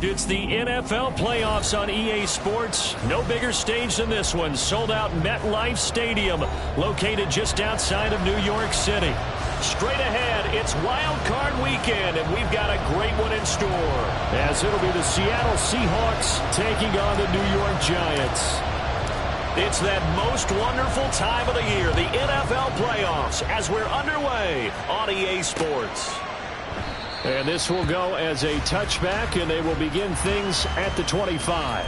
It's the NFL playoffs on EA Sports. No bigger stage than this one. Sold out MetLife Stadium, located just outside of New York City. Straight ahead, it's Wild Card Weekend, and we've got a great one in store, as it'll be the Seattle Seahawks taking on the New York Giants. It's that most wonderful time of the year, the NFL playoffs, as we're underway on EA Sports. And this will go as a touchback, and they will begin things at the 25.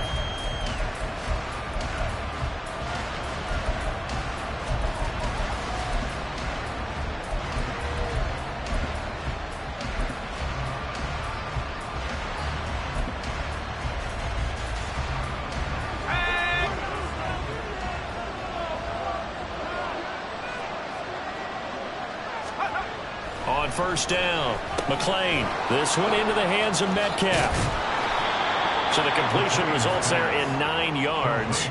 On first down, McLean. This one into the hands of Metcalf. So the completion results there in 9 yards.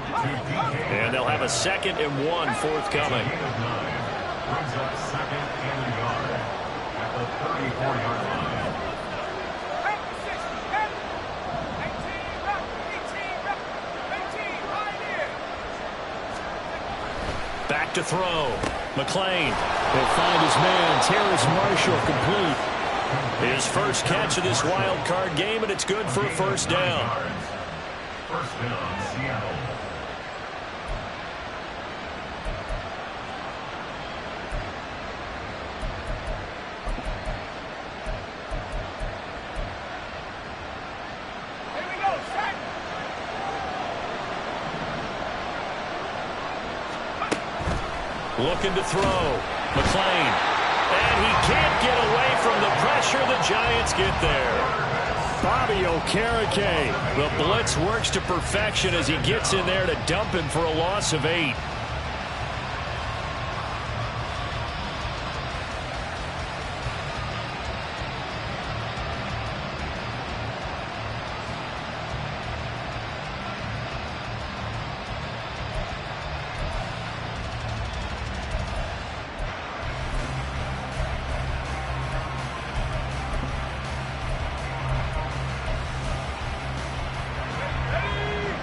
And they'll have a 2nd and 1 forthcoming. Brings up 2nd and a yard at the 34-yard line. Back to throw. McLean will find his man, Terrace Marshall, complete. His first catch of this wild card game, and it's good for a first down. First down, Seattle. Looking to throw. McLean. And he can't get away from the pressure. The Giants get there. Bobby Okereke. The blitz works to perfection as he gets in there to dump him for a loss of 8.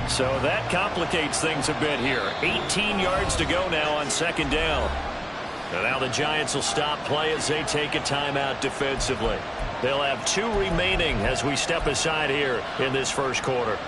So that complicates things a bit here. 18 yards to go now on second down. And now the Giants will stop play as they take a timeout defensively. They'll have 2 remaining as we step aside here in this first quarter.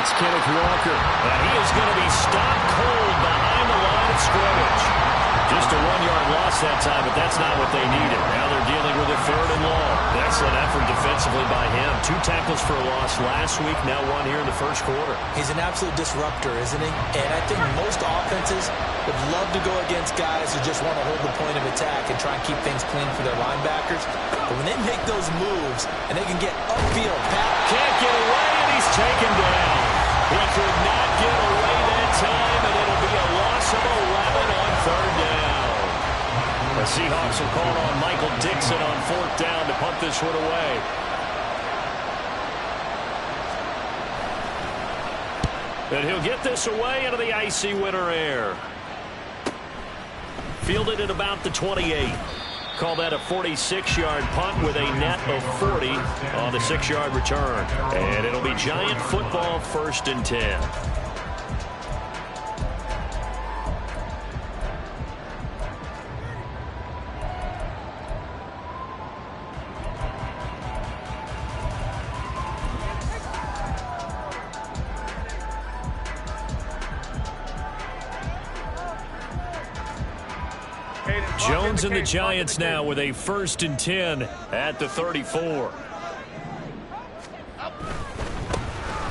It's Kenneth Walker. And he is going to be stopped cold behind the line of scrimmage. Just a 1-yard loss that time, but that's not what they needed. Now they're dealing with a 3rd and long. Excellent effort defensively by him. 2 tackles for a loss last week, now 1 here in the first quarter. He's an absolute disruptor, isn't he? And I think most offenses would love to go against guys who just want to hold the point of attack and try and keep things clean for their linebackers. But when they make those moves and they can get upfield, can't get away, and he's taken down. He could not get away that time, and it'll be a loss of 11 on 3rd down. The Seahawks will call on Michael Dixon on 4th down to punt this one away. And he'll get this away into the icy winter air. Fielded at about the 28. Call that a 46-yard punt with a net of 40 on the 6-yard return. And it'll be Giant football, 1st and 10. Jones and the Giants now with a 1st and 10 at the 34.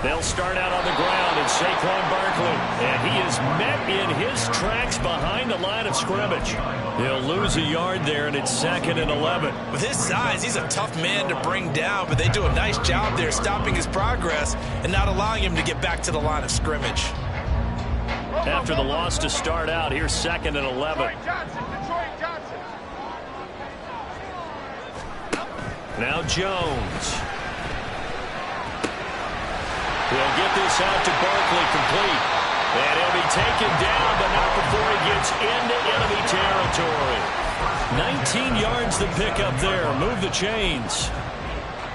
They'll start out on the ground, and Saquon Barkley. And he is met in his tracks behind the line of scrimmage. He'll lose a yard there, and it's 2nd and 11. With his size, he's a tough man to bring down, but they do a nice job there stopping his progress and not allowing him to get back to the line of scrimmage. After the loss to start out, here's 2nd and 11. Now Jones. He'll get this out to Barkley, complete. And he'll be taken down, but not before he gets into enemy territory. 19 yards to pick up there. Move the chains.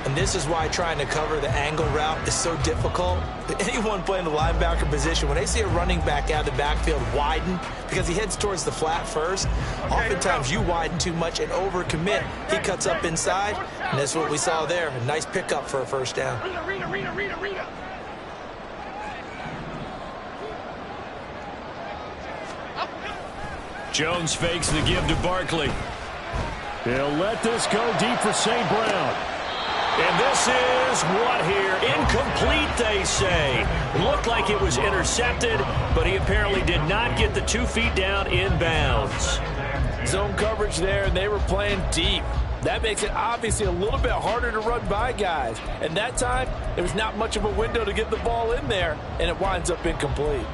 And this is why trying to cover the angle route is so difficult. Anyone playing the linebacker position, when they see a running back out of the backfield widen, because he heads towards the flat first, oftentimes you widen too much and overcommit. He cuts up inside, and that's what we saw there. A nice pickup for a first down. Jones fakes the give to Barkley. He'll let this go deep for St. Brown. And this is what here? Incomplete, they say. Looked like it was intercepted, but he apparently did not get the 2 feet down inbounds. Zone coverage there, and they were playing deep. That makes it obviously a little bit harder to run by guys. And that time, there was not much of a window to get the ball in there, and it winds up incomplete.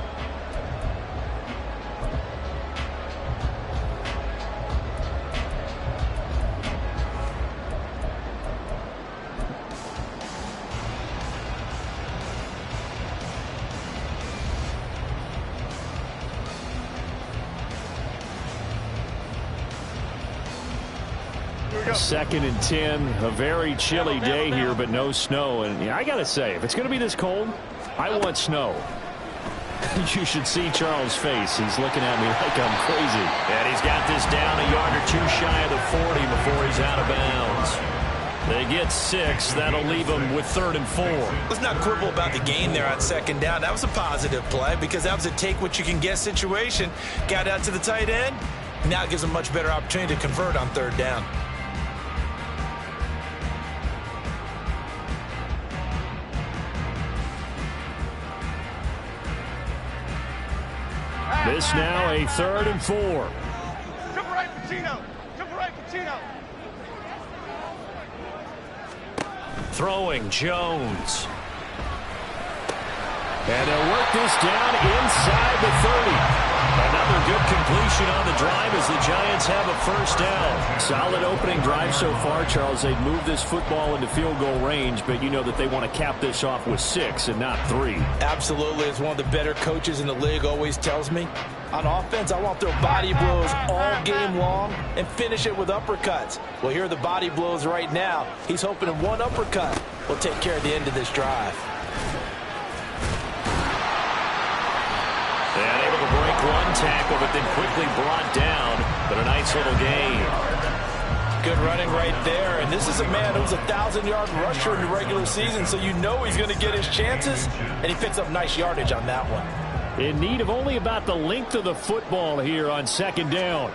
Second and 10, a very chilly day here, but no snow. And yeah, I got to say, if it's going to be this cold, I want snow. You should see Charles' face. He's looking at me like I'm crazy. And he's got this down a yard or two shy of the 40 before he's out of bounds. They get 6. That'll leave them with 3rd and 4. Let's not quibble about the gain there on 2nd down. That was a positive play because that was a take-what-you-can-get situation. Got out to the tight end. Now it gives them a much better opportunity to convert on 3rd down. This now a 3rd and 4. Jump right, Pacino. Jump right, Pacino. Throwing Jones. And they'll work this down inside the 30. Another good completion on the drive as the Giants have a first down. Solid opening drive so far, Charles. They've moved this football into field goal range, but you know that they want to cap this off with 6 and not 3. Absolutely. As one of the better coaches in the league always tells me, on offense, I want to throw body blows all game long and finish it with uppercuts. Well, here are the body blows right now. He's hoping in one uppercut will take care of the end of this drive. And able to break one tackle, but then quickly brought down. But a nice little gain. Good running right there. And this is a man who's a 1,000-yard rusher in the regular season, so you know he's going to get his chances. And he picks up nice yardage on that one. In need of only about the length of the football here on 2nd down.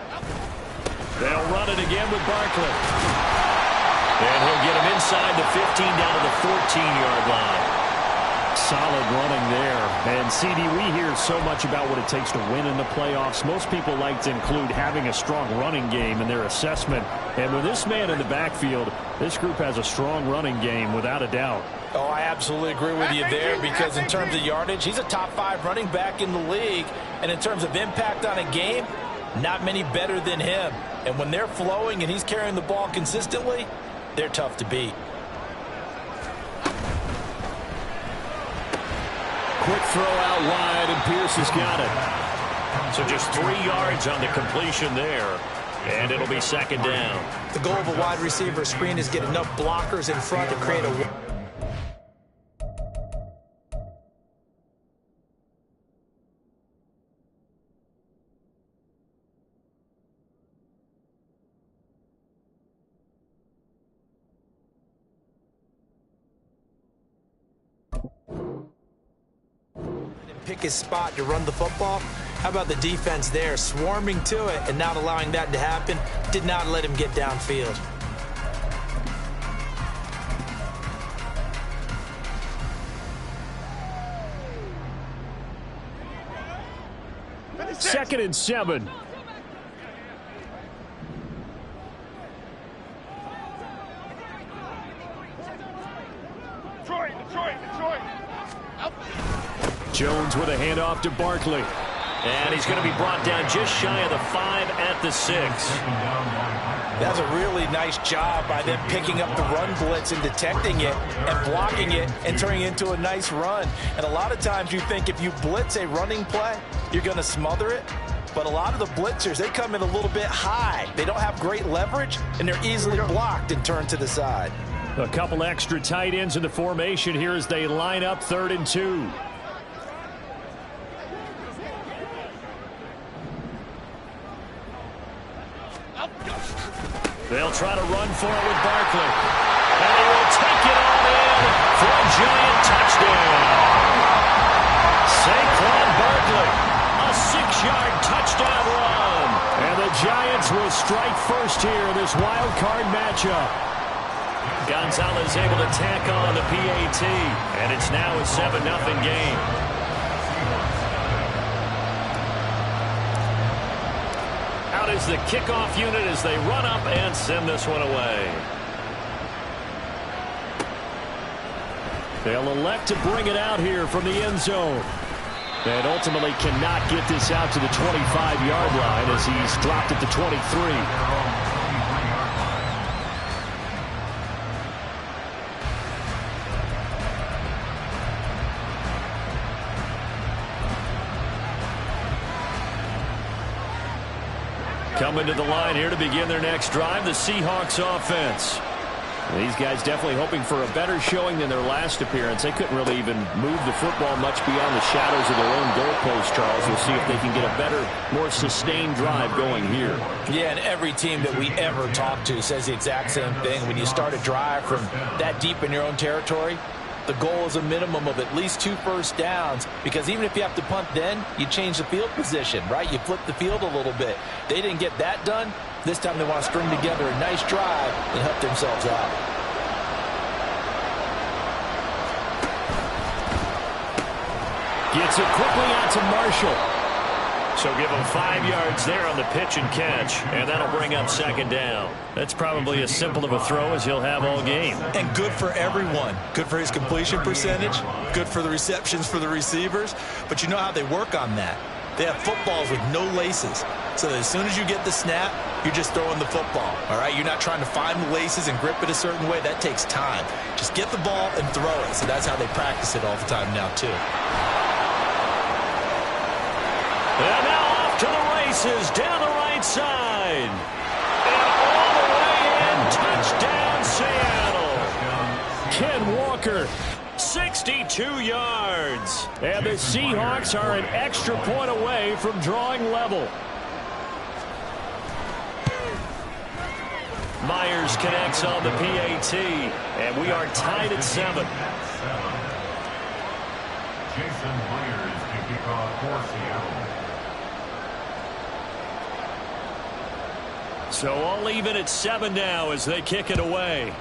They'll run it again with Barkley. And he'll get him inside the 15 down to the 14-yard line. Solid running there. And, CD, we hear so much about what it takes to win in the playoffs. Most people like to include having a strong running game in their assessment. And with this man in the backfield, this group has a strong running game without a doubt. Oh, I absolutely agree with you there because in terms of yardage, he's a top 5 running back in the league. And in terms of impact on a game, not many better than him. And when they're flowing and he's carrying the ball consistently, they're tough to beat. Quick throw out wide, and Pierce has got it. So just 3 yards on the completion there, and it'll be 2nd down. The goal of a wide receiver screen is get enough blockers in front to create a... pick his spot to run the football. How about the defense there, swarming to it and not allowing that to happen? Did not let him get downfield. 2nd and 7. Detroit. Jones with a handoff to Barkley. And he's going to be brought down just shy of the 5 at the 6. That's a really nice job by them picking up the run blitz and detecting it and blocking it and turning it into a nice run. And a lot of times you think if you blitz a running play, you're going to smother it. But a lot of the blitzers, they come in a little bit high. They don't have great leverage, and they're easily blocked and turned to the side. A couple extra tight ends in the formation here as they line up 3rd and 2. They'll try to run for it with Barkley. And he will take it all in for a giant touchdown. Saquon Barkley, a 6-yard touchdown run. And the Giants will strike first here in this wild card matchup. Gonzalez able to tack on the PAT. And it's now a 7-0 game. Out is the kickoff unit as they run up and send this one away. They'll elect to bring it out here from the end zone. And ultimately cannot get this out to the 25-yard line as he's dropped at the 23. Coming to the line here to begin their next drive, the Seahawks offense. These guys definitely hoping for a better showing than their last appearance. They couldn't really even move the football much beyond the shadows of their own goalpost, Charles. We'll see if they can get a better, more sustained drive going here. Yeah, and every team that we ever talk to says the exact same thing. When you start a drive from that deep in your own territory, the goal is a minimum of at least 2 first downs, because even if you have to punt then, you change the field position, right? You flip the field a little bit. They didn't get that done. This time they want to string together a nice drive and help themselves out. Gets it quickly out to Marshall. So give him 5 yards there on the pitch and catch, and that'll bring up 2nd down. That's probably as simple of a throw as he'll have all game. And good for everyone. Good for his completion percentage. Good for the receptions for the receivers. But you know how they work on that. They have footballs with no laces. So as soon as you get the snap, you're just throwing the football. All right? You're not trying to find the laces and grip it a certain way. That takes time. Just get the ball and throw it. So that's how they practice it all the time now, too. And now off to the races down the right side. And all the way in, touchdown Seattle. Ken Walker, 62 yards. And the Seahawks are an extra point away from drawing level. Myers connects on the PAT. And we are tied at 7. Jason Myers to kick off for Seattle. So all even at 7 now as they kick it away.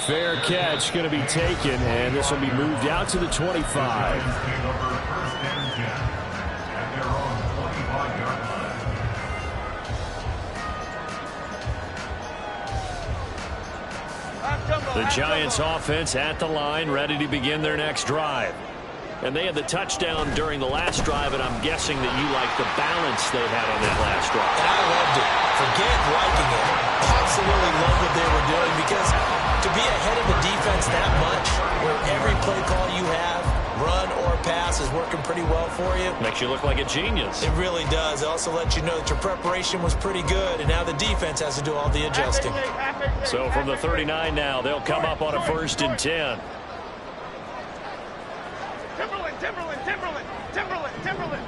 Fair catch going to be taken, and this will be moved out to the 25. The Giants offense at the line, ready to begin their next drive. And they had the touchdown during the last drive, and I'm guessing that you like the balance they had on that last drive. And I loved it. Forget liking it. Absolutely love what they were doing, because to be ahead of the defense that much, where every play call you have, run or pass, is working pretty well for you. Makes you look like a genius. It really does. It also lets you know that your preparation was pretty good, and now the defense has to do all the adjusting. So from the 39 now, they'll come up on a 1st and 10. Timberland.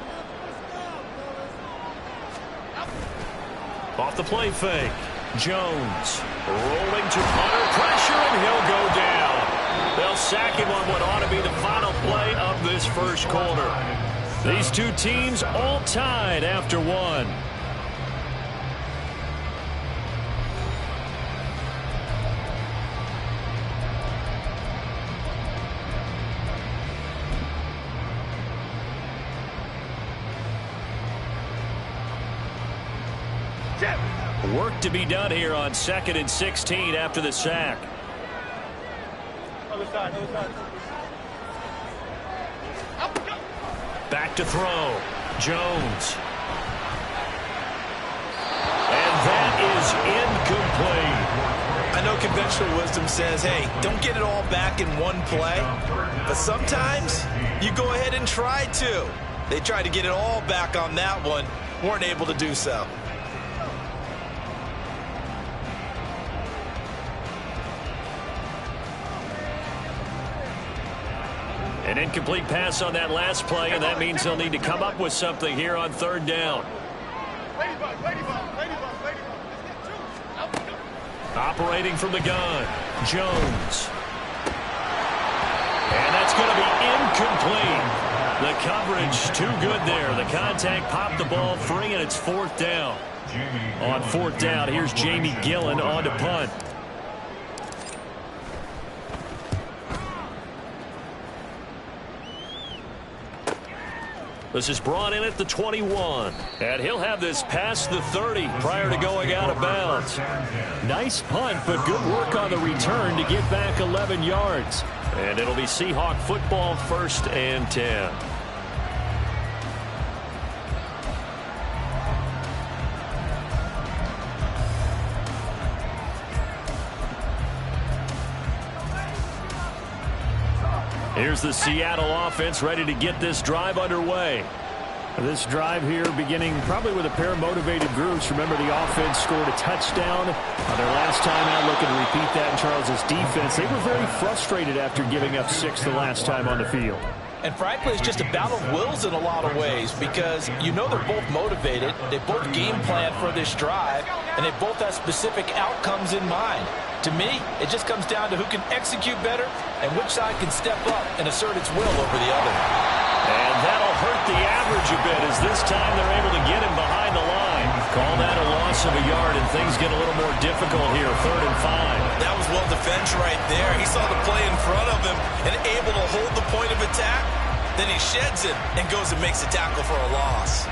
Off the play fake. Jones rolling to punter pressure, and he'll go down. They'll sack him on what ought to be the final play of this first quarter. These two teams all tied after 1. Work to be done here on 2nd and 16 after the sack. Other side, other side. Back to throw. Jones. And that is incomplete. I know conventional wisdom says, hey, don't get it all back in one play. But sometimes you go ahead and try to. They tried to get it all back on that one. Weren't able to do so. An incomplete pass on that last play, and that means they'll need to come up with something here on 3rd down. Ladybug, ladybug, ladybug, ladybug. Operating from the gun, Jones. And that's going to be incomplete. The coverage too good there. The contact popped the ball free, and it's 4th down. On 4th down, here's Jamie Gillen on to punt. This is brought in at the 21. And he'll have this past the 30 prior to going out of bounds. Nice punt, but good work on the return to get back 11 yards. And it'll be Seahawk football, 1st and 10. Here's the Seattle offense ready to get this drive underway. This drive here beginning probably with a pair of motivated groups. Remember, the offense scored a touchdown on their last time out. Looking to repeat that in Charles's defense. They were very frustrated after giving up 6 the last time on the field. And frankly, it's just a battle of wills in a lot of ways because you know they're both motivated. They both game plan for this drive, and they both have specific outcomes in mind. To me, it just comes down to who can execute better and which side can step up and assert its will over the other. And that'll hurt the average a bit as this time they're able to get him behind the line. Call that a loss of a yard, and things get a little more difficult here, 3rd and 5. That was well defense right there. He saw the play in front of him and able to hold the point of attack. Then he sheds it and goes and makes a tackle for a loss.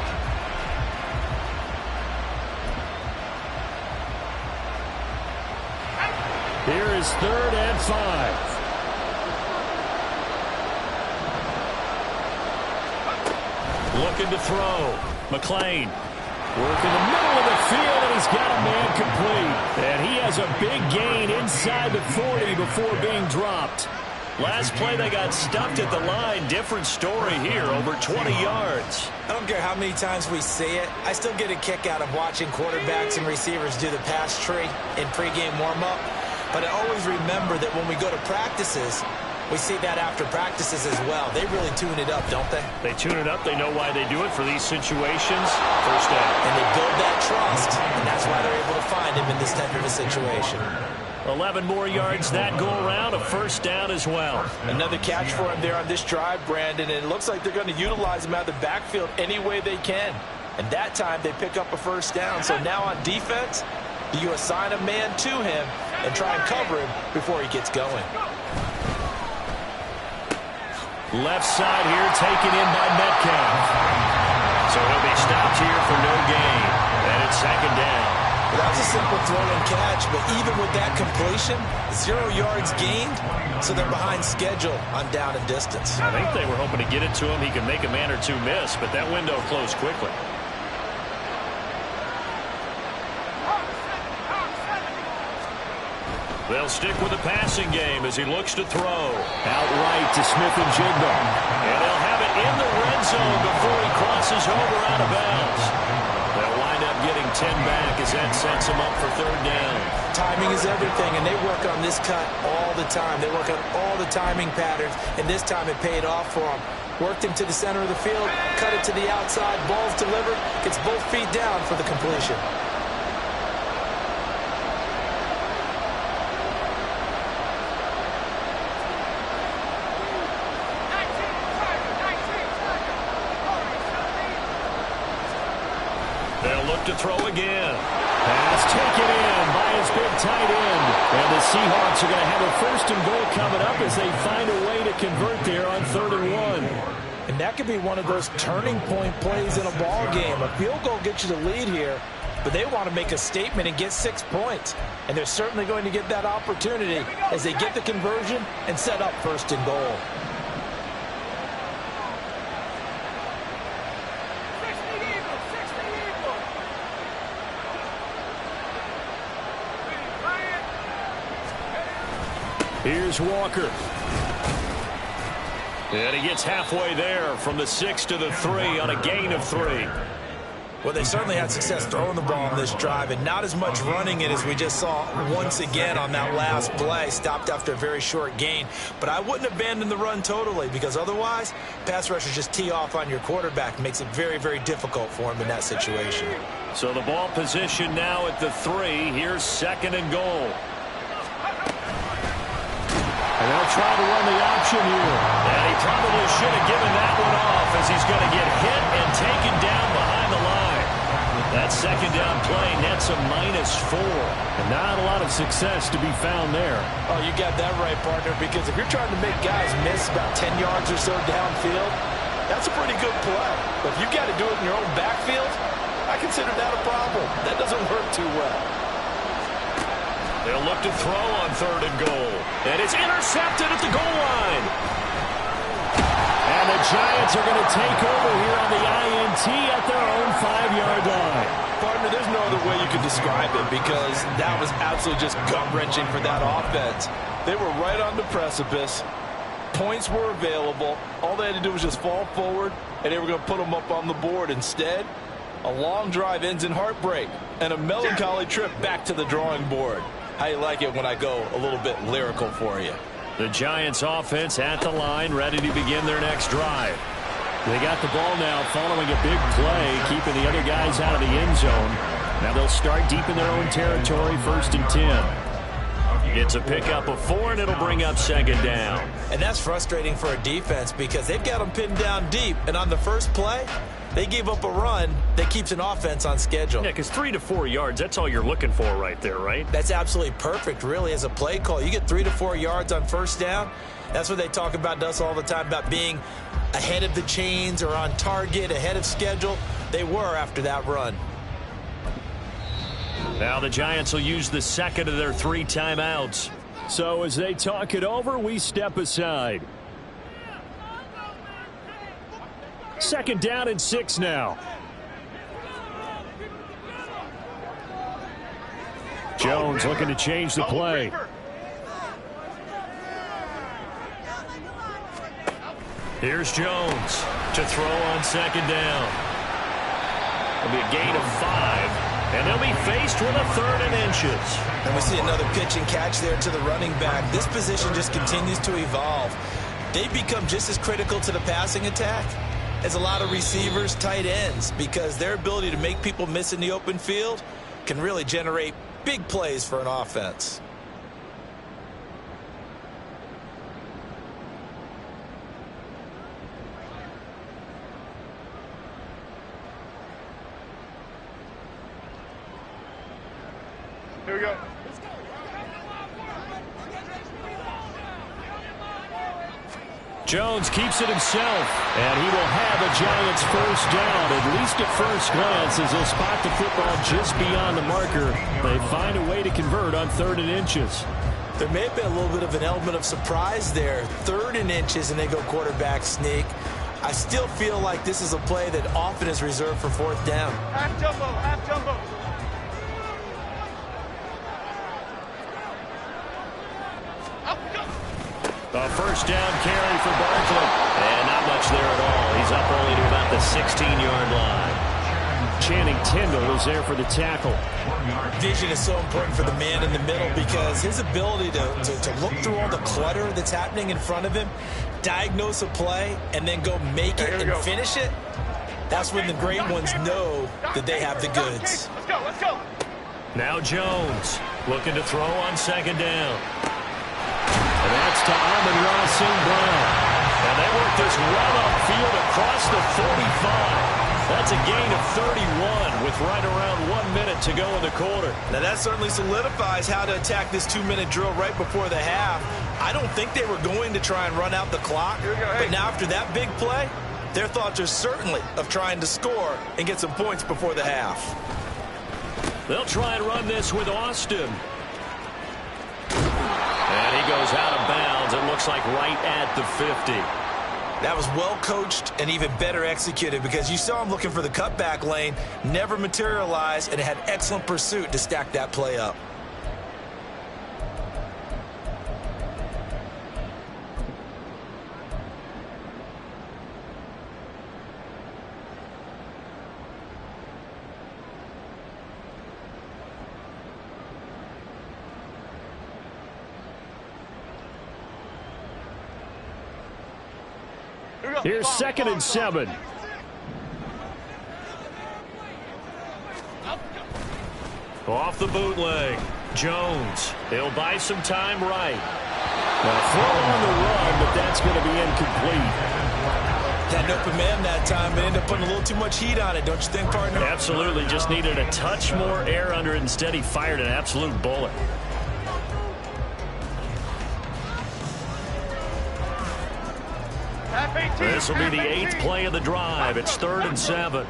Here is 3rd and 5. Looking to throw. McLean. Work in the middle of the field, and he's got a man complete. And he has a big gain inside the 40 before being dropped. Last play, they got stuffed at the line. Different story here, over 20 yards. I don't care how many times we say it. I still get a kick out of watching quarterbacks and receivers do the pass tree in pregame warm-up. But I always remember that when we go to practices, we see that after practices as well. They really tune it up, don't they? They tune it up. They know why they do it for these situations. 1st down. And they build that trust, and that's why they're able to find him in this type of a situation. 11 more yards that go around, a 1st down as well. Another catch for him there on this drive, Brandon, and it looks like they're going to utilize him out of the backfield any way they can. And that time they pick up a 1st down. So now on defense, you assign a man to him and try and cover him before he gets going. Left side here taken in by Metcalf. So he'll be stopped here for no gain. And it's 2nd down. Well, that was a simple throw and catch, but even with that completion, 0 yards gained, so they're behind schedule on down and distance. I think they were hoping to get it to him. He could make a man or two miss, but that window closed quickly. They'll stick with the passing game as he looks to throw. Out right to Smith-Njigba. And they'll have it in the red zone before he crosses over out of bounds. They'll wind up getting 10 back as that sets him up for 3rd down. Timing is everything, and they work on this cut all the time. They work on all the timing patterns, and this time it paid off for them. Worked him to the center of the field, cut it to the outside, ball's delivered, gets both feet down for the completion. They'll look to throw again. Pass taken in by his big tight end. And the Seahawks are going to have a 1st and goal coming up as they find a way to convert there on 3rd and 1. And that could be one of those turning point plays in a ball game. A field goal gets you the lead here, but they want to make a statement and get 6 points. And they're certainly going to get that opportunity as they get the conversion and set up first and goal. Here's Walker. And he gets halfway there from the 6 to the 3 on a gain of 3. Well, they certainly had success throwing the ball on this drive, and not as much running it as we just saw once again on that last play. Stopped after a very short gain. But I wouldn't abandon the run totally, because otherwise, pass rushers just tee off on your quarterback. Makes it very, very difficult for him in that situation. So the ball position now at the 3. Here's 2nd and goal. And they'll try to run the option here. And he probably should have given that one off, as he's going to get hit and taken down behind the line. That 2nd down play nets a -4. And not a lot of success to be found there. Oh, you got that right, partner, because if you're trying to make guys miss about 10 yards or so downfield, that's a pretty good play. But if you got to do it in your own backfield, I consider that a problem. That doesn't work too well. They'll look to throw on 3rd and goal. And it's intercepted at the goal line. And the Giants are going to take over here on the INT at their own 5-yard line. Partner, there's no other way you could describe it, because that was absolutely just gut-wrenching for that offense. They were right on the precipice. Points were available. All they had to do was just fall forward, and they were going to put them up on the board. Instead, a long drive ends in heartbreak and a melancholy trip back to the drawing board. How you like it when I go a little bit lyrical for you? The Giants offense at the line, ready to begin their next drive. They got the ball now following a big play, keeping the other guys out of the end zone. Now they'll start deep in their own territory, 1st and 10. It's a pickup of 4, and it'll bring up 2nd down. And that's frustrating for a defense, because they've got them pinned down deep. And on the first play, they gave up a run that keeps an offense on schedule. Yeah, because 3 to 4 yards, that's all you're looking for right there, right? That's absolutely perfect, really, as a play call. You get 3 to 4 yards on 1st down. That's what they talk about to us all the time, about being ahead of the chains or on target, ahead of schedule. They were after that run. Now the Giants will use the 2nd of their 3 timeouts. So as they talk it over, we step aside. 2nd down and 6 now. Jones looking to change the play. Here's Jones to throw on 2nd down. It'll be a gain of 5, and they'll be faced with a 3rd and inches. And we see another pitch and catch there to the running back. This position just continues to evolve. They become just as critical to the passing attack as a lot of receivers, tight ends, because their ability to make people miss in the open field can really generate big plays for an offense. Here we go. Jones keeps it himself, and he will have a Giants 1st down, at least at first glance, as they'll spot the football just beyond the marker. They find a way to convert on 3rd and inches. There may have been a little bit of an element of surprise there. 3rd and inches, and they go quarterback sneak. I still feel like this is a play that often is reserved for 4th down. Half jumbo, half jumbo. A 1st down carry for Barkley. And not much there at all. He's up only to about the 16-yard line. Channing Tindall is there for the tackle. Vision is so important for the man in the middle, because his ability to look through all the clutter that's happening in front of him, diagnose a play, and then go make it and finish it, that's when the great ones know that they have the goods. Let's go, let's go. Now Jones looking to throw on 2nd down. And that's to Amon-Ra St. Brown. And they work this well upfield across the 45. That's a gain of 31 with right around 1 minute to go in the quarter. Now that certainly solidifies how to attack this 2-minute drill right before the half. I don't think they were going to try and run out the clock, but now after that big play, Their thoughts are certainly of trying to score and get some points before the half. They'll try and run this with Austin. And he goes out of bounds. It looks like right at the 50. That was well coached and even better executed because you saw him looking for the cutback lane, never materialized, and had excellent pursuit to stack that play up. Here's 2nd and 7. Off the bootleg. Jones. He'll buy some time right. Now throw on the run, but that's going to be incomplete. Had an open man that time, but ended up putting a little too much heat on it, don't you think, partner? Absolutely. Just needed a touch more air under it. Instead, he fired an absolute bullet. This will be the 8th play of the drive. It's 3rd and 7.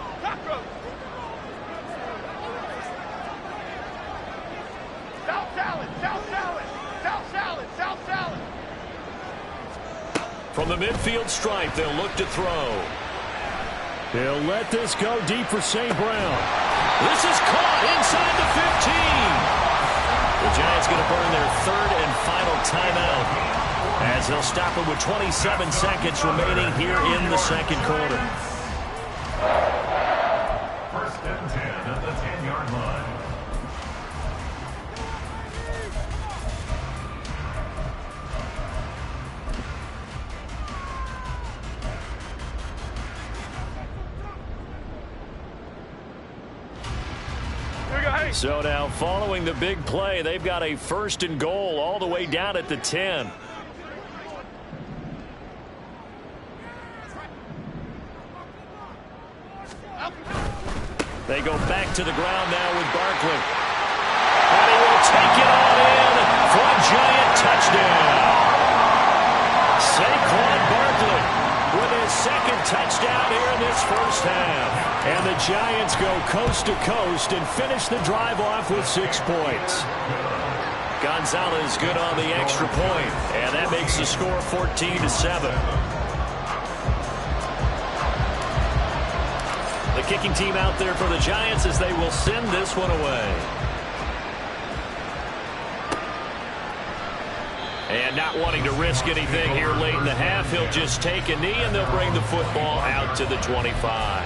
From the midfield stripe, they'll look to throw. They'll let this go deep for St. Brown. This is caught inside the 15. The Giants going to burn their 3rd and final timeout, as they'll stop it with 27 seconds remaining here in the 2nd quarter. 1st and 10 at the 10-yard line. So now, following the big play, they've got a 1st and goal all the way down at the 10. They go back to the ground now with Barkley. And he will take it all in for a Giant touchdown. Saquon Barkley with his 2nd touchdown here in this 1st half. And the Giants go coast to coast and finish the drive off with 6 points. Gonzalez good on the extra point, and that makes the score 14-7. The kicking team out there for the Giants as they will send this one away. And not wanting to risk anything here late in the half, he'll just take a knee and they'll bring the football out to the 25.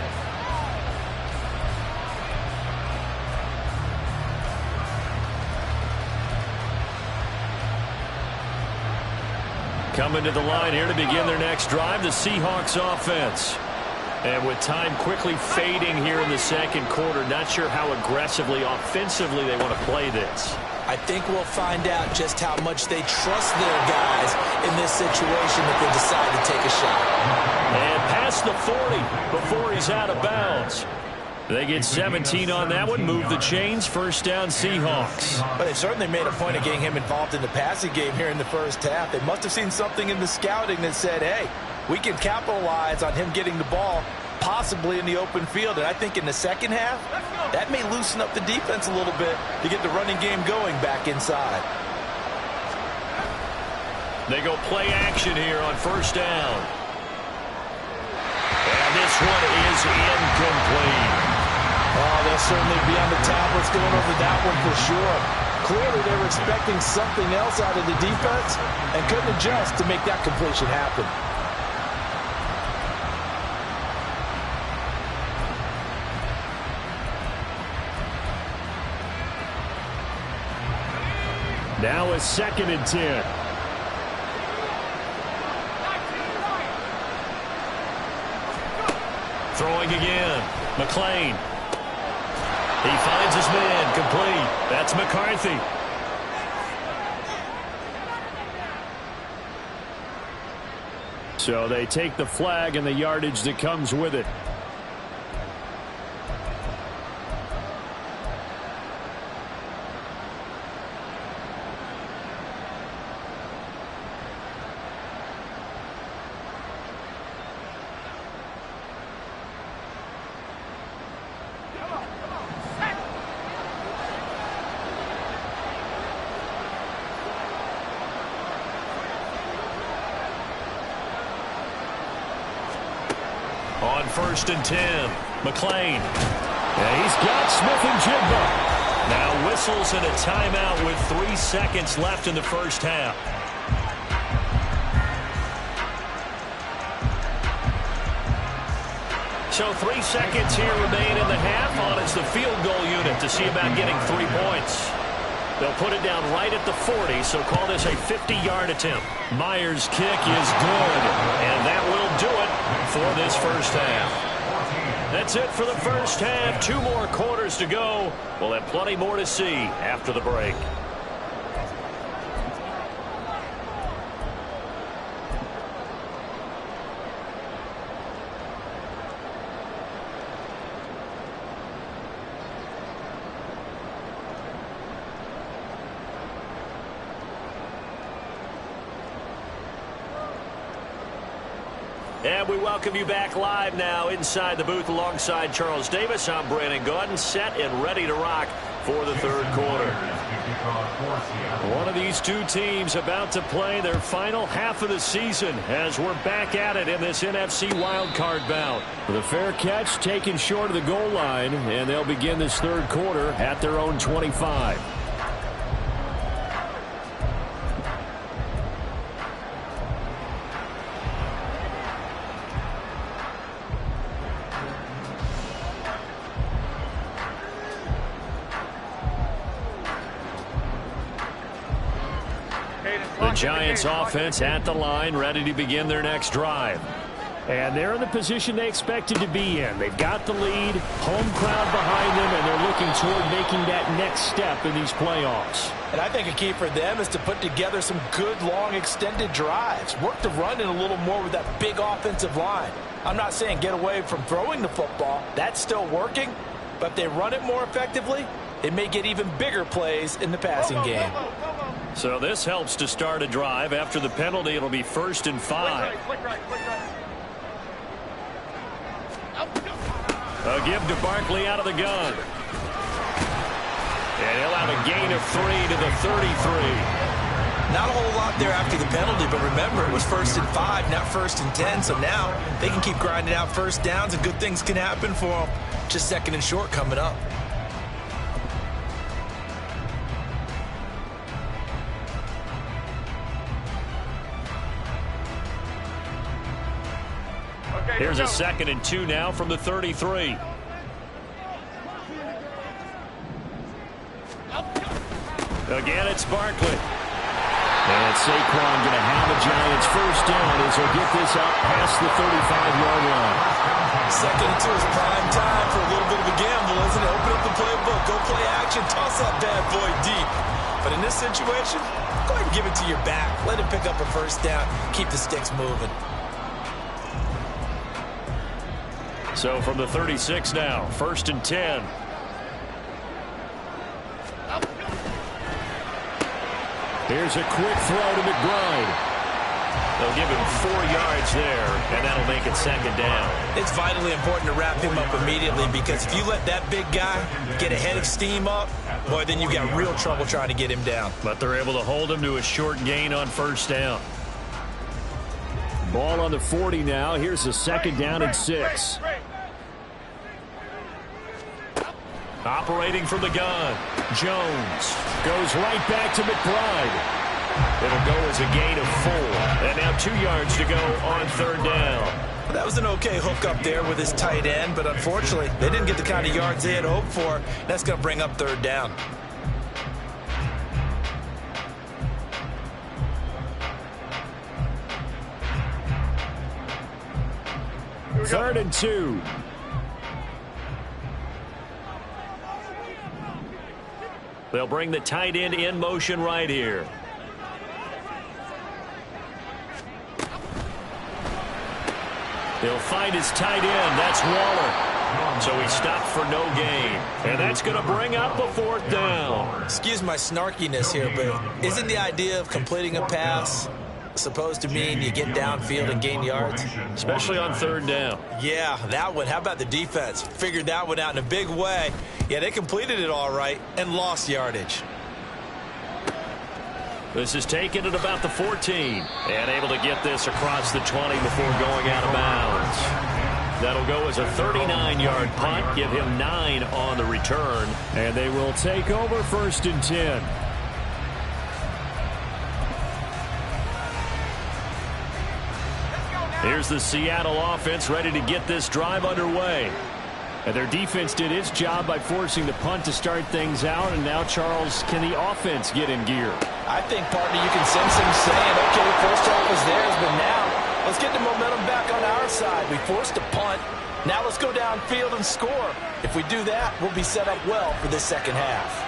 Coming to the line here to begin their next drive, the Seahawks offense. And with time quickly fading here in the 2nd quarter, not sure how aggressively, offensively they want to play this. I think we'll find out just how much they trust their guys in this situation if they decide to take a shot. And past the 40 before he's out of bounds. They get 17 on that one, move the chains, 1st down Seahawks. But they certainly made a point of getting him involved in the passing game here in the 1st half. They must have seen something in the scouting that said, hey, we can capitalize on him getting the ball possibly in the open field. And I think in the 2nd half, that may loosen up the defense a little bit to get the running game going back inside. They go play action here on 1st down. And this one is incomplete. Oh, they'll certainly be on the tablets going over that one for sure. Clearly, they were expecting something else out of the defense and couldn't adjust to make that completion happen. Now a 2nd and 10. Throwing again. McLean. He finds his man, complete. That's McCarthy. So they take the flag and the yardage that comes with it. On 1st and 10, McLean. And he's got Smith and Jigba. Now whistles and a timeout with 3 seconds left in the first half. So 3 seconds here remain in the half on as the field goal unit to see about getting 3 points. They'll put it down right at the 40, so call this a 50-yard attempt. Myers' kick is good, and that will do it for this first half. That's it for the first half. 2 more quarters to go. We'll have plenty more to see after the break. And we welcome you back live now inside the booth alongside Charles Davis. I'm Brandon Gaudin, set and ready to rock for the third quarter. One of these two teams about to play their final half of the season as we're back at it in this NFC wildcard bout. The fair catch taken short of the goal line, and they'll begin this third quarter at their own 25. The Giants offense at the line, ready to begin their next drive. And they're in the position they expected to be in. They've got the lead, home crowd behind them, and they're looking toward making that next step in these playoffs. And I think a key for them is to put together some good, long, extended drives. Work the run in a little more with that big offensive line. I'm not saying get away from throwing the football. That's still working. But if they run it more effectively, they may get even bigger plays in the passing game. So this helps to start a drive. After the penalty, it'll be 1st and 5. A give to Barkley out of the gun. And he'll have a gain of 3 to the 33. Not a whole lot there after the penalty, but remember, it was 1st and 5, not 1st and 10. So now they can keep grinding out first downs, and good things can happen for them. Just 2nd and short coming up. Here's a 2nd and 2 now from the 33. Again, it's Barkley. And Saquon going to have a Giants first down as he'll get this up past the 35-yard line. 2nd and 2 is prime time for a little bit of a gamble, isn't it? Open up the playbook, go play action, toss that bad boy deep. But in this situation, go ahead and give it to your back. Let him pick up a first down, keep the sticks moving. So from the 36 now, 1st and 10. Here's a quick throw to McBride. They'll give him 4 yards there, and that'll make it 2nd down. It's vitally important to wrap him up immediately, because if you let that big guy get a head of steam up, boy, then you got real trouble trying to get him down. But they're able to hold him to a short gain on 1st down. Ball on the 40 now. Here's a 2nd down and 6. Operating from the gun, Jones goes right back to McBride. It'll go as a gain of 4. And now 2 yards to go on 3rd down. That was an okay hook up there with his tight end, but unfortunately, they didn't get the kind of yards they had hoped for. That's going to bring up 3rd down. Third and 2. They'll bring the tight end in motion right here. He'll find his tight end. That's Waller. So he stopped for no gain. And that's going to bring up a 4th down. Excuse my snarkiness here, but isn't the idea of completing a pass supposed to mean you get downfield and gain yards? Especially on 3rd down. Yeah, that one. How about the defense? Figured that one out in a big way. Yeah, they completed it all right and lost yardage. This is taken at about the 14. And able to get this across the 20 before going out of bounds. That'll go as a 39-yard punt. Give him 9 on the return. And they will take over 1st and 10. Here's the Seattle offense ready to get this drive underway. And their defense did its job by forcing the punt to start things out. And now, Charles, can the offense get in gear? I think, partner, you can sense him saying, okay, first half was theirs, but now let's get the momentum back on our side. We forced a punt. Now let's go downfield and score. If we do that, we'll be set up well for this second half.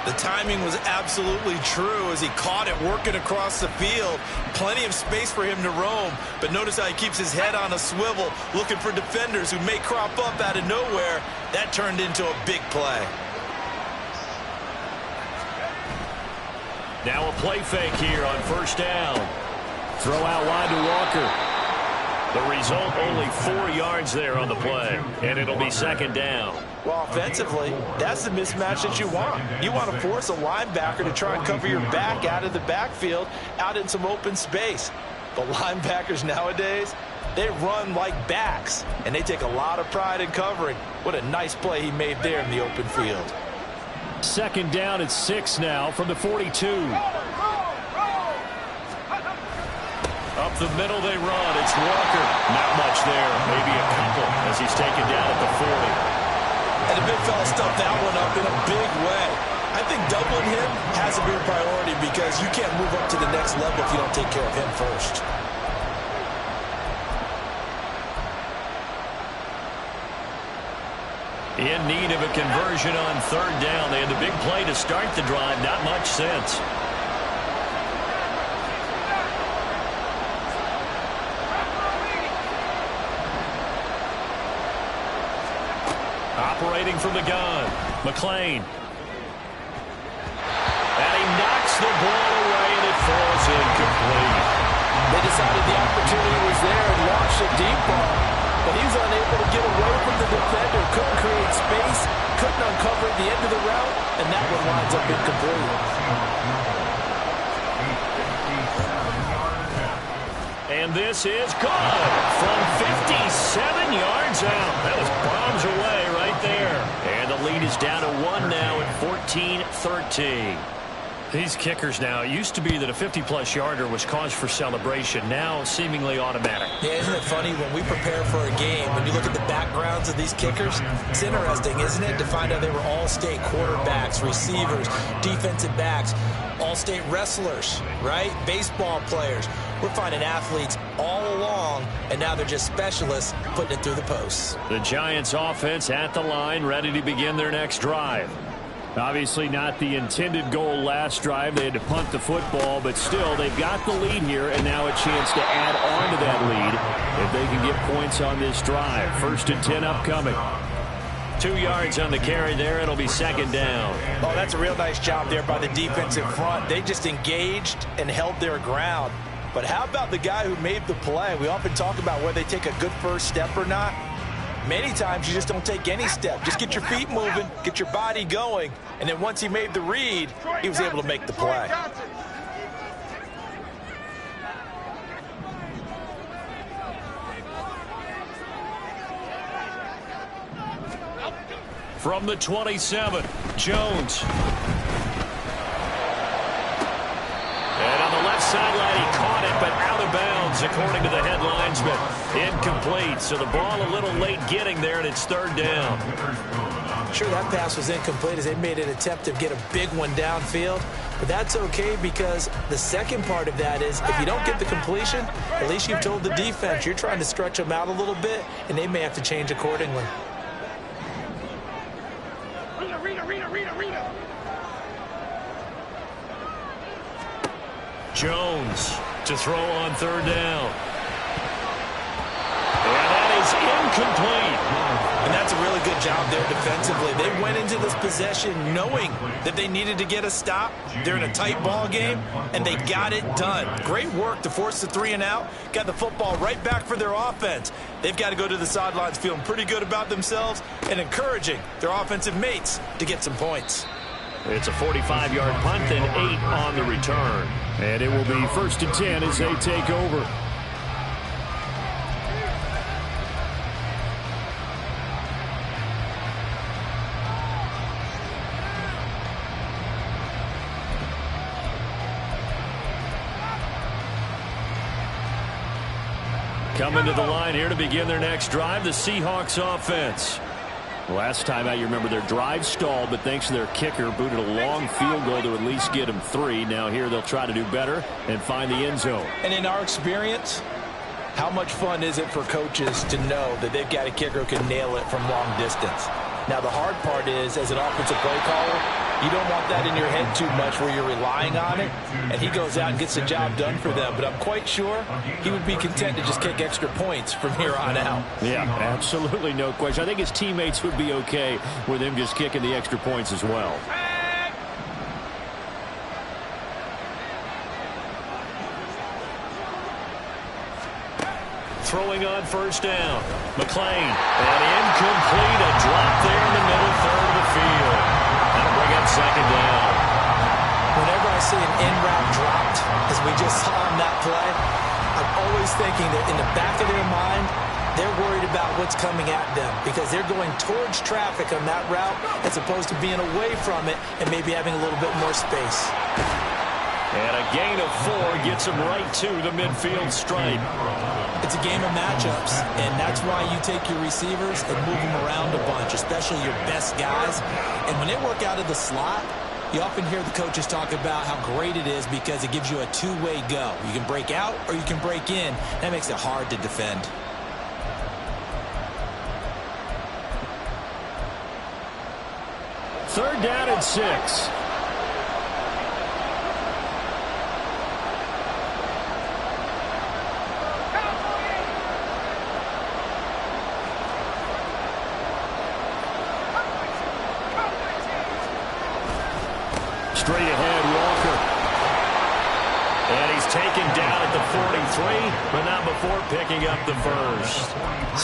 The timing was absolutely true as he caught it working across the field. Plenty of space for him to roam, but notice how he keeps his head on a swivel looking for defenders who may crop up out of nowhere. That turned into a big play. Now a play fake here on 1st down. Throw out wide to Walker. The result, only 4 yards there on the play, and it'll be 2nd down. Well, offensively, that's the mismatch that you want. You want to force a linebacker to try and cover your back out of the backfield, out in some open space. But linebackers nowadays, they run like backs, and they take a lot of pride in covering. What a nice play he made there in the open field. 2nd down at 6 now from the 42. Up the middle they run. It's Walker. Not much there. Maybe a couple as he's taken down at the 40. And the big fella stuffed that one up in a big way. I think doubling him has to be a priority because you can't move up to the next level if you don't take care of him first. In need of a conversion on 3rd down. They had the big play to start the drive. Not much sense. Operating from the gun, McLean. And he knocks the ball away, and it falls incomplete. They decided the opportunity was there and launched a deep ball, but he was unable to get away from the defender, couldn't create space, couldn't uncover at the end of the route, and that one winds up incomplete. And this is good from 57 yards out. That was bombs away right there. And the lead is down to 1 now at 14-13. These kickers now, it used to be that a 50-plus yarder was cause for celebration. Now seemingly automatic. Yeah, isn't it funny when we prepare for a game, when you look at the backgrounds of these kickers, it's interesting, isn't it, to find out they were all-state quarterbacks, receivers, defensive backs, all-state wrestlers, right? Baseball players. We're finding athletes all along, and now they're just specialists putting it through the posts. The Giants offense at the line, ready to begin their next drive. Obviously not the intended goal last drive. They had to punt the football, but still they've got the lead here, and now a chance to add on to that lead if they can get points on this drive. 1st and 10 upcoming. 2 yards on the carry there. It'll be 2nd down. Oh, that's a real nice job there by the defensive front. They just engaged and held their ground. But how about the guy who made the play? We often talk about whether they take a good first step or not. Many times you just don't take any step. Just get your feet moving, get your body going, and then once he made the read, he was able to make the play. From the 27, Jones. And on the left sideline, he caught it, but out of bounds, according to the head linesman. Incomplete, so the ball a little late getting there, and it's 3rd down. Sure, that pass was incomplete as they made an attempt to get a big one downfield, but that's okay because the second part of that is if you don't get the completion, at least you've told the defense you're trying to stretch them out a little bit, and they may have to change accordingly. Jones to throw on 3rd down. And that is incomplete. And that's a really good job there defensively. They went into this possession knowing that they needed to get a stop. They're in a tight ball game, and they got it done. Great work to force the 3 and out. Got the football right back for their offense. They've got to go to the sidelines feeling pretty good about themselves and encouraging their offensive mates to get some points. It's a 45-yard punt and 8 on the return. And it will be 1st and 10 as they take over. Coming to the line here to begin their next drive, the Seahawks offense. Last time out, you remember their drive stalled, but thanks to their kicker, booted a long field goal to at least get them 3. Now here they'll try to do better and find the end zone. And in our experience, how much fun is it for coaches to know that they've got a kicker who can nail it from long distance? Now, the hard part is, as an offensive play caller, you don't want that in your head too much where you're relying on it, and he goes out and gets the job done for them. But I'm quite sure he would be content to just kick extra points from here on out. Yeah, absolutely no question. I think his teammates would be okay with him just kicking the extra points as well. Throwing on first down. McClain. And incomplete. A drop there in the middle third of the field. That'll bring up second down. Whenever I see an in-route dropped, as we just saw on that play, I'm always thinking that in the back of their mind, they're worried about what's coming at them because they're going towards traffic on that route as opposed to being away from it and maybe having a little bit more space. And a gain of 4 gets him right to the midfield stripe. It's a game of matchups, and that's why you take your receivers and move them around a bunch, especially your best guys. And when they work out of the slot, you often hear the coaches talk about how great it is because it gives you a two-way go. You can break out or you can break in. That makes it hard to defend. Third down and 6. Straight ahead, Walker. And he's taken down at the 43, but not before picking up the first.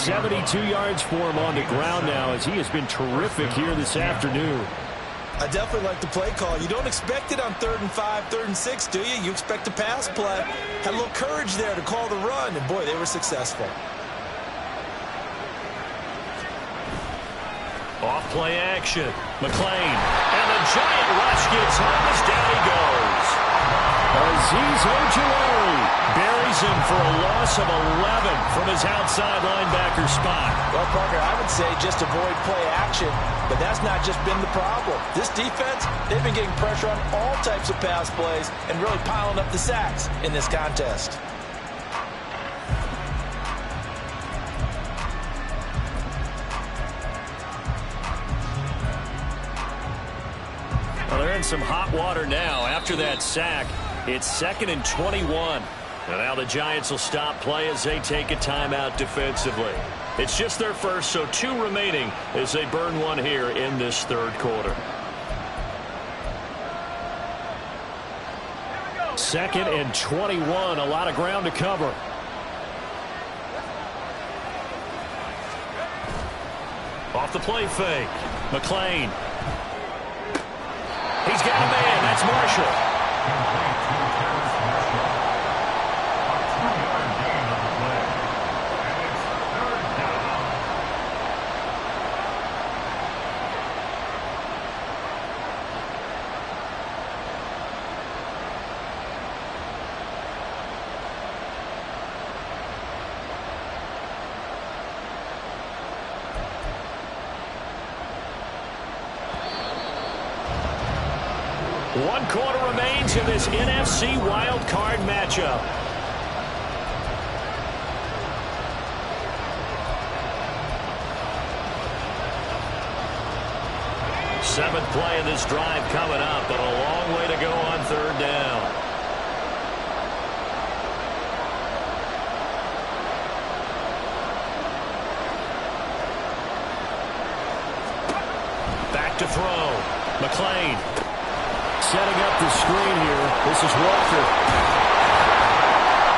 72 yards for him on the ground now as he has been terrific here this afternoon. I definitely like the play call. You don't expect it on 3rd and 5, 3rd and 6, do you? You expect a pass play. Had a little courage there to call the run, and boy, they were successful. Off play action. McClain. And the giant rush gets home as down he goes. Azeez Ojulari Buries him for a loss of 11 from his outside linebacker spot. Well, Parker, I would say just avoid play action, but that's not just been the problem. This defense, they've been getting pressure on all types of pass plays and really piling up the sacks in this contest. Well, they're in some hot water now after that sack. It's 2nd and 21. And now the Giants will stop play as they take a timeout defensively. It's just their first, so 2 remaining as they burn one here in this third quarter. 2nd and 21. A lot of ground to cover. Off the play fake. McClain. He's got a man. That's Marshall. One quarter remains in this NFC wild card matchup. Seventh play of this drive coming up, but a long way to go on 3rd down. Back to throw. McClain. Setting up the screen here. This is Walker.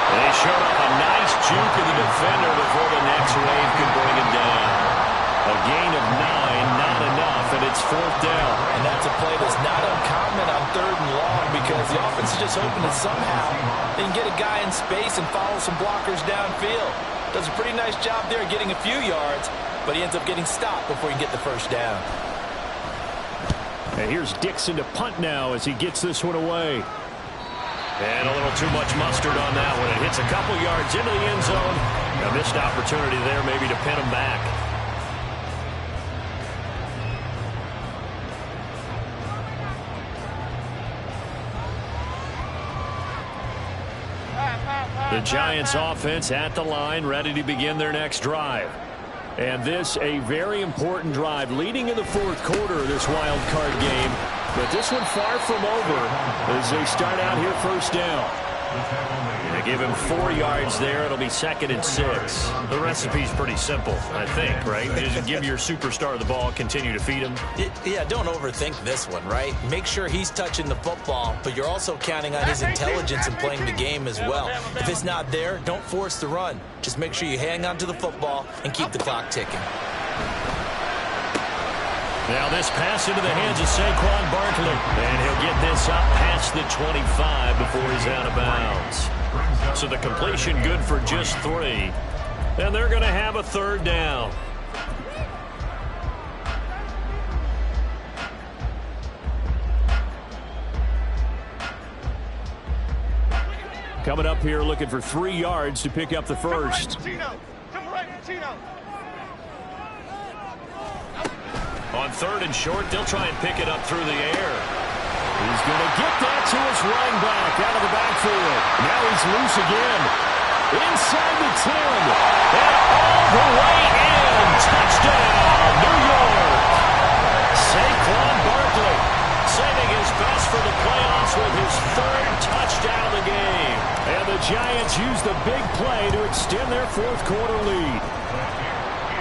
They showed up a nice juke of the defender before the next wave could bring him down. A gain of 9, not enough, and it's 4th down. And that's a play that's not uncommon on 3rd and long because the offense is just hoping that somehow they can get a guy in space and follow some blockers downfield. Does a pretty nice job there getting a few yards, but he ends up getting stopped before he can get the first down. And here's Dixon to punt now as he gets this one away. And a little too much mustard on that one. It hits a couple yards into the end zone. A missed opportunity there maybe to pin him back. The Giants offense at the line, ready to begin their next drive. And this a very important drive leading in the fourth quarter of this wild card game. But this one far from over as they start out here first down. They give him 4 yards there. It'll be 2nd and 6. The recipe's pretty simple, I think, right? Just give your superstar the ball, continue to feed him. Yeah, don't overthink this one, right? Make sure he's touching the football, but you're also counting on his intelligence in playing the game as well. If it's not there, don't force the run. Just make sure you hang on to the football and keep the clock ticking. Now this pass into the hands of Saquon Barkley. And he'll get this up past the 25 before he's out of bounds. So the completion good for just 3. And they're going to have a 3rd down. Coming up here looking for 3 yards to pick up the first. On 3rd and short, they'll try and pick it up through the air. He's going to get that to his running back out of the backfield. Now he's loose again. Inside the 10. And all the way in. Touchdown, New York. Saquon Barkley saving his best for the playoffs with his 3rd touchdown of the game. And the Giants use the big play to extend their fourth quarter lead.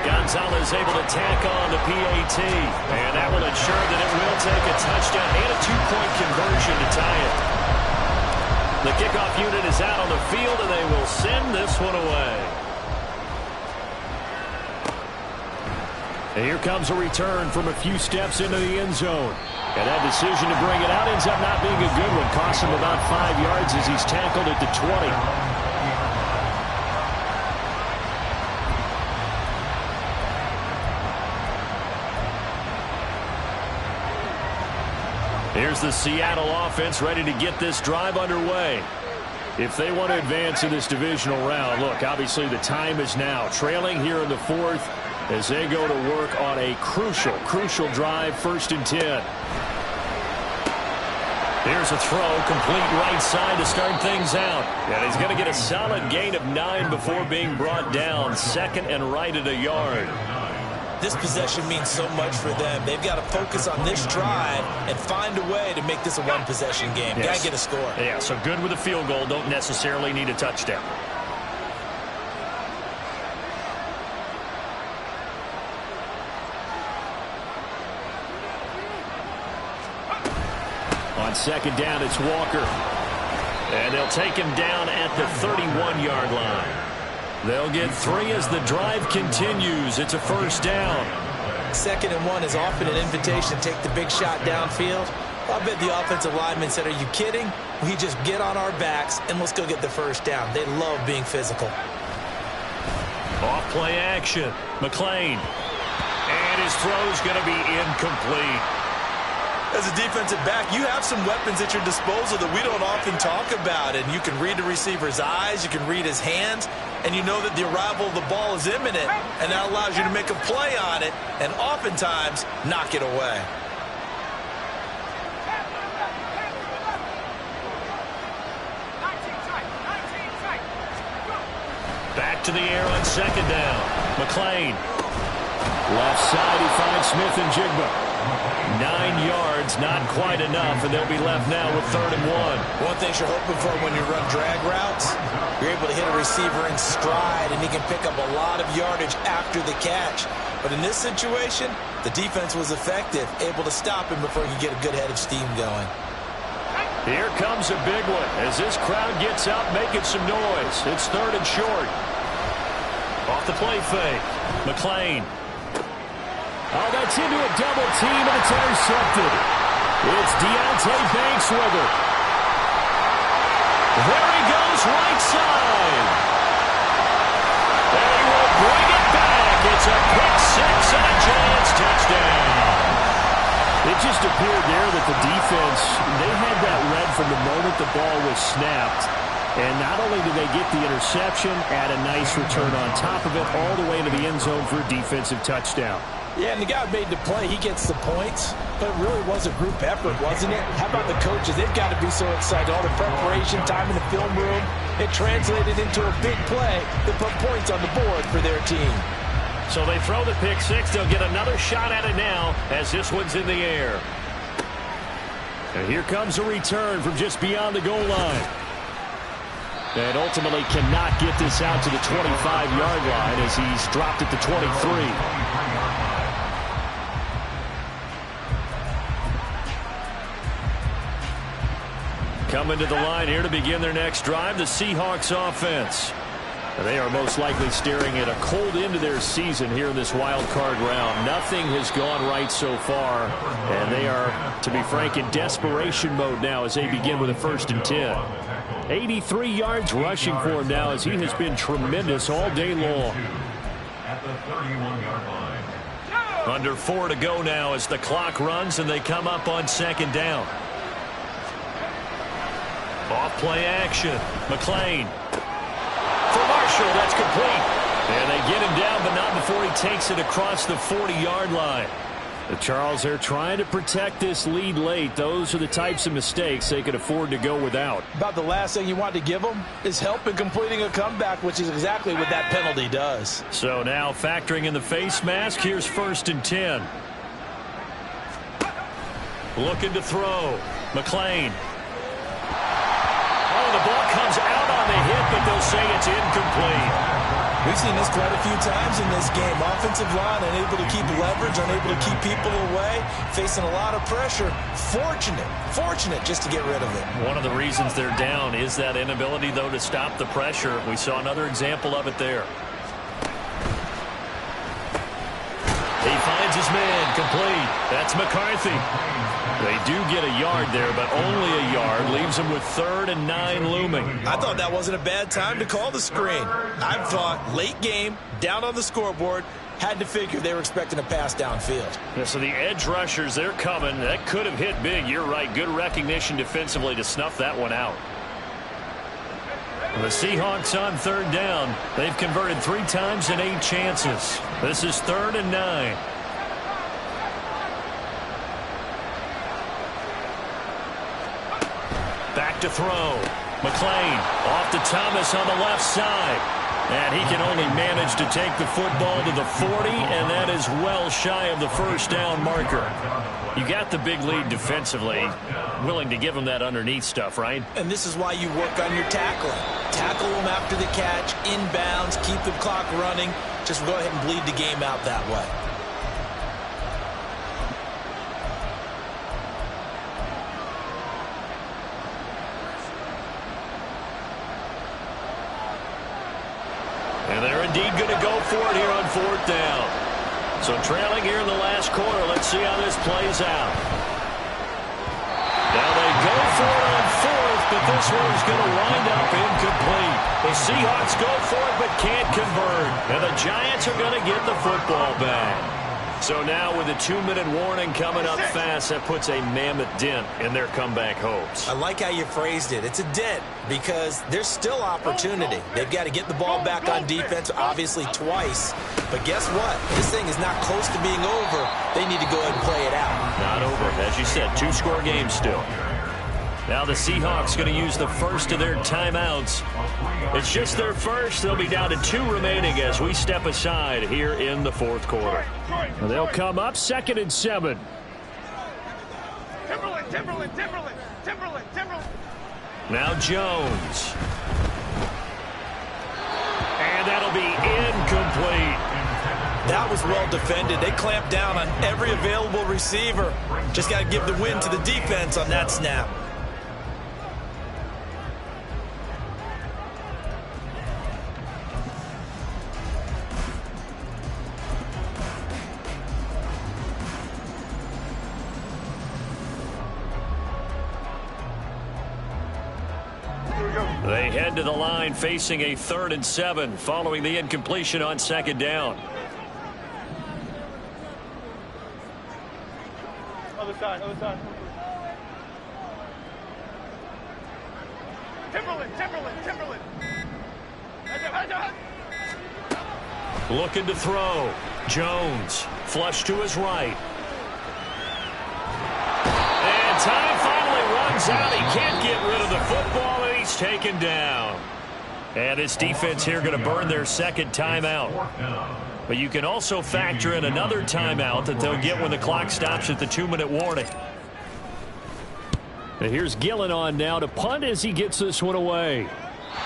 Gonzalez able to tack on the PAT. And that will ensure that it will take a touchdown and a 2-point conversion to tie it. The kickoff unit is out on the field, and they will send this one away. And here comes a return from a few steps into the end zone. And that decision to bring it out ends up not being a good one. Costs him about 5 yards as he's tackled at the 20. Here's the Seattle offense ready to get this drive underway. If they want to advance in this divisional round, look, obviously the time is now. Trailing here in the 4th as they go to work on a crucial drive, 1st and 10. Here's a throw, complete right side to start things out. And he's going to get a solid gain of 9 before being brought down. 2nd and right at a yard. This possession means so much for them. They've got to focus on this drive and find a way to make this a one-possession game. Yes. Got to get a score. Yeah, so good with a field goal. Don't necessarily need a touchdown. On 2nd down, it's Walker. And they'll take him down at the 31-yard line. They'll get 3 as the drive continues. It's a 1st down. 2nd and 1 is often an invitation to take the big shot downfield. I bet the offensive lineman said, are you kidding? We just get on our backs and let's go get the 1st down. They love being physical. Off play action. McLean. And his throw's going to be incomplete. As a defensive back, you have some weapons at your disposal that we don't often talk about. And you can read the receiver's eyes, you can read his hands, and you know that the arrival of the ball is imminent. And that allows you to make a play on it and oftentimes knock it away. Back to the air on 2nd down. McLean. Left side, he finds Smith and Jigba. 9 yards, not quite enough, and they'll be left now with 3rd and 1. One thing you're hoping for when you run drag routes, you're able to hit a receiver in stride, and he can pick up a lot of yardage after the catch. But in this situation, the defense was effective, able to stop him before he could get a good head of steam going. Here comes a big one as this crowd gets up making some noise. It's 3rd and short. Off the play fake. McLean. Oh, that's into a double team, and it's intercepted. It's Deontay Banks with it. There he goes, right side. They will bring it back. It's a quick 6 and a Giants touchdown. It just appeared there that the defense, they had that red from the moment the ball was snapped. And not only did they get the interception, add a nice return on top of it, all the way into the end zone for a defensive touchdown. Yeah, and the guy made the play. He gets the points, but it really was a group effort, wasn't it? How about the coaches? They've got to be so excited. All the preparation, time in the film room, it translated into a big play that put points on the board for their team. So they throw the pick six. They'll get another shot at it now as this one's in the air. And here comes a return from just beyond the goal line. And ultimately cannot get this out to the 25-yard line as he's dropped at the 23. Coming to the line here to begin their next drive, the Seahawks offense. They are most likely staring at a cold end to their season here in this wild card round. Nothing has gone right so far, and they are, to be frank, in desperation mode now as they begin with a 1st and 10. 83 yards rushing for him now as he has been tremendous all day long. At the 31-yard line. Under 4 to go now as the clock runs and they come up on 2nd down. Off play action. McLean. For Marshall, that's complete. And they get him down, but not before he takes it across the 40-yard line. The Charles, they're trying to protect this lead late. Those are the types of mistakes they could afford to go without. About the last thing you want to give them is help in completing a comeback, which is exactly what that penalty does. So now factoring in the face mask, here's 1st and 10. Looking to throw. McLean. Oh, the ball comes out on the hit, but they'll say it's incomplete. We've seen this quite a few times in this game. Offensive line unable to keep leverage, unable to keep people away, facing a lot of pressure. Fortunate just to get rid of it. One of the reasons they're down is that inability, though, to stop the pressure. We saw another example of it there. He finds his man, complete. That's McCarthy. They do get a yard there, but only a yard. Leaves them with 3rd and 9 looming. I thought that wasn't a bad time to call the screen. I thought late game, down on the scoreboard, had to figure they were expecting a pass downfield. Yeah, so the edge rushers, they're coming. That could have hit big. You're right. Good recognition defensively to snuff that one out. The Seahawks on 3rd down. They've converted 3 times in 8 chances. This is 3rd and 9. Back to throw. McLean off to Thomas on the left side. And he can only manage to take the football to the 40, and that is well shy of the 1st down marker. You got the big lead defensively. Willing to give him that underneath stuff, right? And this is why you work on your tackling. Tackle them after the catch, inbounds, keep the clock running. Just go ahead and bleed the game out that way. And they're indeed going to go for it here on 4th down. So trailing here in the last quarter. Let's see how this plays out. Now they go for it on 4th, but this one's going to wind up incomplete. The Seahawks go for it, but can't convert. And the Giants are going to get the football back. So now with a 2-minute warning coming up fast, that puts a mammoth dent in their comeback hopes. I like how you phrased it. It's a dent because there's still opportunity. They've got to get the ball back on defense, obviously twice. But guess what? This thing is not close to being over. They need to go ahead and play it out. Not over. As you said, 2-score game still. Now the Seahawks going to use the first of their timeouts. It's just their first. They'll be down to 2 remaining as we step aside here in the 4th quarter. They'll come up 2nd and 7. Timberland. Now Jones. And that'll be incomplete. That was well defended. They clamped down on every available receiver. Just got to give the win to the defense on that snap. They head to the line facing a 3rd and 7 following the incompletion on 2nd down. Other side. Timberland. Looking to throw. Jones. Flush to his right. And time finally runs out. He can't get rid of the football, and he's taken down. And this defense here going to burn their second timeout. But you can also factor in another timeout that they'll get when the clock stops at the 2-minute warning. And here's Gillen on now to punt as he gets this one away.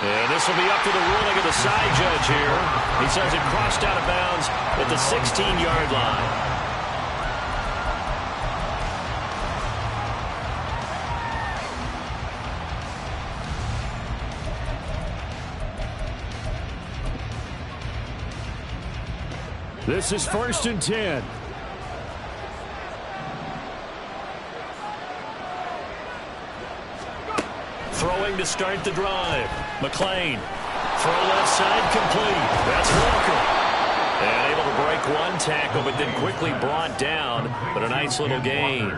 And this will be up to the ruling of the side judge here. He says it crossed out of bounds at the 16-yard line. This is 1st and 10. Throwing to start the drive. McLean. Throw left side complete. That's Walker. And able to break one tackle, but then quickly brought down. But a nice little gain.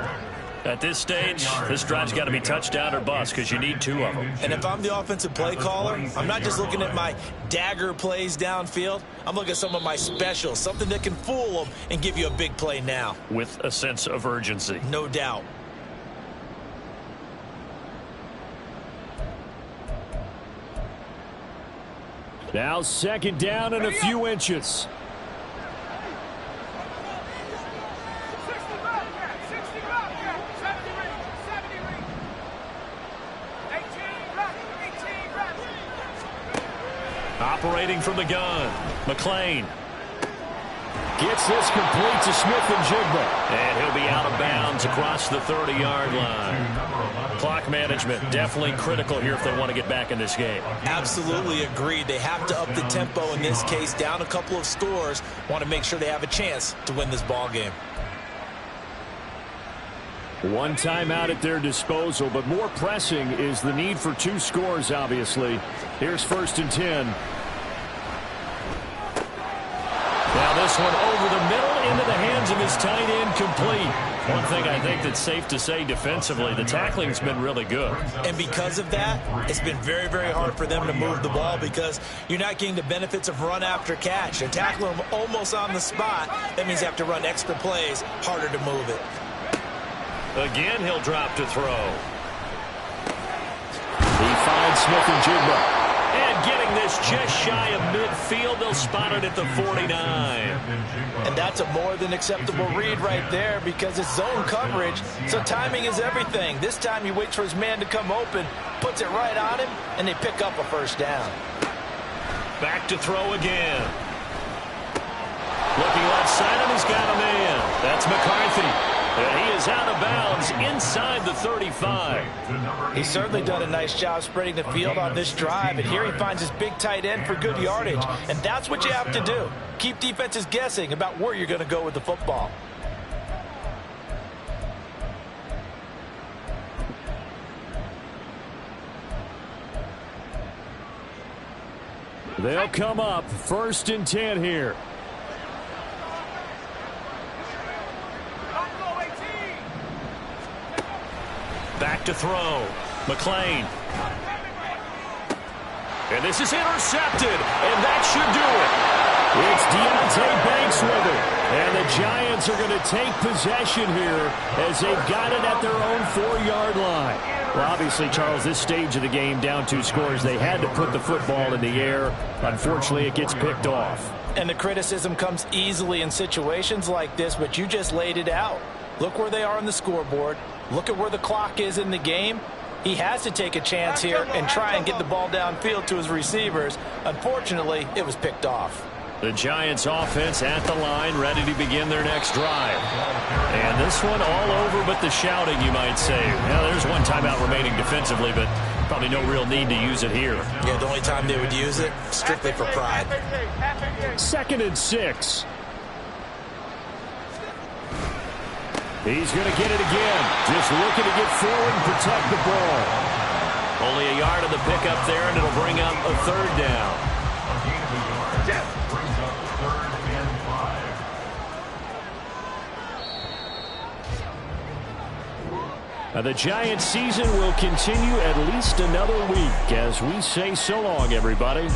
At this stage, this drive's got to be touchdown or bust because you need 2 of them. And if I'm the offensive play caller, I'm not just looking at my dagger plays downfield. I'm looking at some of my specials, something that can fool them and give you a big play now. With a sense of urgency. No doubt. Now 2nd down and a few inches. Operating from the gun. McLean. Gets this complete to Smith-Njigba. And he'll be out of bounds across the 30-yard line. Clock management definitely critical here if they want to get back in this game. Absolutely agreed. They have to up the tempo in this case. Down a couple of scores. Want to make sure they have a chance to win this ball game. One timeout at their disposal, but more pressing is the need for 2 scores, obviously. Here's 1st and 10. Now this one over the middle into the hands of his tight end, complete. One thing I think that's safe to say defensively, the tackling's been really good. And because of that, it's been very, very hard for them to move the ball because you're not getting the benefits of run after catch. They're tackling them almost on the spot. That means you have to run extra plays, harder to move it. Again, he'll drop to throw. He finds Smith-Njigba. And getting this just shy of midfield, they'll spot it at the 49. And that's a more than acceptable read right there because it's zone coverage, so timing is everything. This time he waits for his man to come open, puts it right on him, and they pick up a 1st down. Back to throw again. Looking left side, and he's got a man. That's McCarthy. And he is out of bounds inside the 35. He's certainly done a nice job spreading the field on this drive, and here he finds his big tight end for good yardage. And that's what you have to do. Keep defenses guessing about where you're going to go with the football. They'll come up 1st and 10 here. Back to throw. McLean. And this is intercepted. And that should do it. It's Deontay Banks with it. And the Giants are going to take possession here as they've got it at their own 4-yard line. Well, obviously, Charles, this stage of the game, down 2 scores, they had to put the football in the air. Unfortunately, it gets picked off. And the criticism comes easily in situations like this, but you just laid it out. Look where they are on the scoreboard. Look at where the clock is in the game. He has to take a chance here and try and get the ball downfield to his receivers. Unfortunately, it was picked off. The Giants offense at the line, ready to begin their next drive. And this one all over but the shouting, you might say. Now, there's one timeout remaining defensively, but probably no real need to use it here. Yeah, the only time they would use it, strictly for pride. 2nd and 6. He's going to get it again. Just looking to get forward and protect the ball. Only a yard of the pickup there, and it'll bring up a 3rd down. The Giants season will continue at least another week as we say so long, everybody.